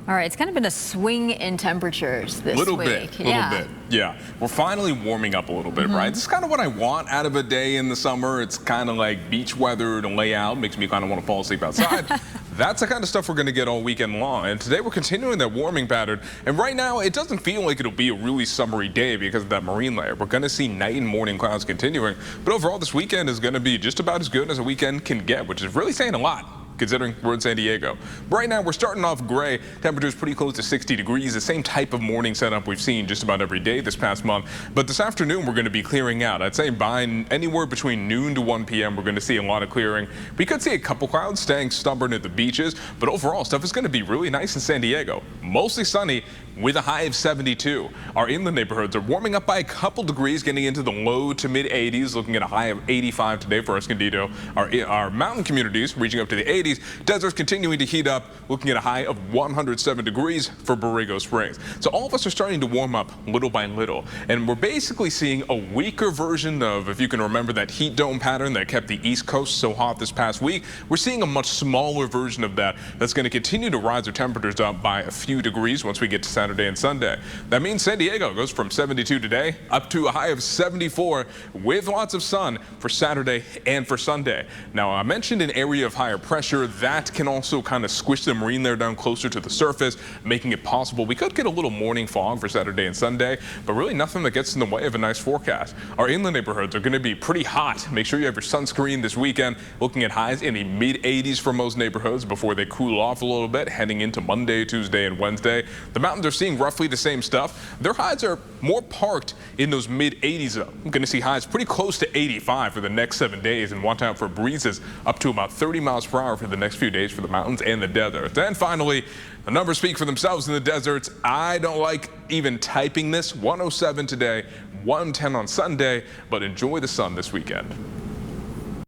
All right, it's kind of been a swing in temperatures this week. Little bit. Yeah. We're finally warming up a little bit, right? This is kind of what I want out of a day in the summer. It's kind of like beach weather to lay out. Makes me kind of want to fall asleep outside. That's the kind of stuff we're going to get all weekend long. And today we're continuing that warming pattern. And right now, it doesn't feel like it'll be a really summery day because of that marine layer. We're going to see night and morning clouds continuing. But overall, this weekend is going to be just about as good as a weekend can get, which is really saying a lot, considering we're in San Diego. Right now, we're starting off gray. Temperatures pretty close to 60 degrees, the same type of morning setup we've seen just about every day this past month. But this afternoon, we're going to be clearing out. I'd say by anywhere between noon to 1 p.m., we're going to see a lot of clearing. We could see a couple clouds staying stubborn at the beaches, but overall, stuff is going to be really nice in San Diego. Mostly sunny with a high of 72. Our inland neighborhoods are warming up by a couple degrees, getting into the low to mid 80s, looking at a high of 85 today for Escondido. Our mountain communities reaching up to the 80s. Deserts continuing to heat up, looking at a high of 107 degrees for Borrego Springs. So all of us are starting to warm up little by little, and we're basically seeing a weaker version of, if you can remember, that heat dome pattern that kept the East Coast so hot this past week. We're seeing a much smaller version of that that's going to continue to rise our temperatures up by a few degrees once we get to Saturday and Sunday. That means San Diego goes from 72 today up to a high of 74 with lots of sun for Saturday and for Sunday. Now, I mentioned an area of higher pressure that can also kind of squish the marine layer down closer to the surface, making it possible we could get a little morning fog for Saturday and Sunday, but really nothing that gets in the way of a nice forecast. Our inland neighborhoods are going to be pretty hot. Make sure you have your sunscreen this weekend, looking at highs in the mid 80s for most neighborhoods before they cool off a little bit heading into Monday, Tuesday, and Wednesday. The mountains are seeing roughly the same stuff. Their highs are more parked in those mid 80s though. I'm going to see highs pretty close to 85 for the next 7 days, and watch out for breezes up to about 30 miles per hour for the next few days for the mountains and the deserts. And finally, the numbers speak for themselves in the deserts. I don't like even typing this. 107 today, 110 on Sunday, but enjoy the sun this weekend.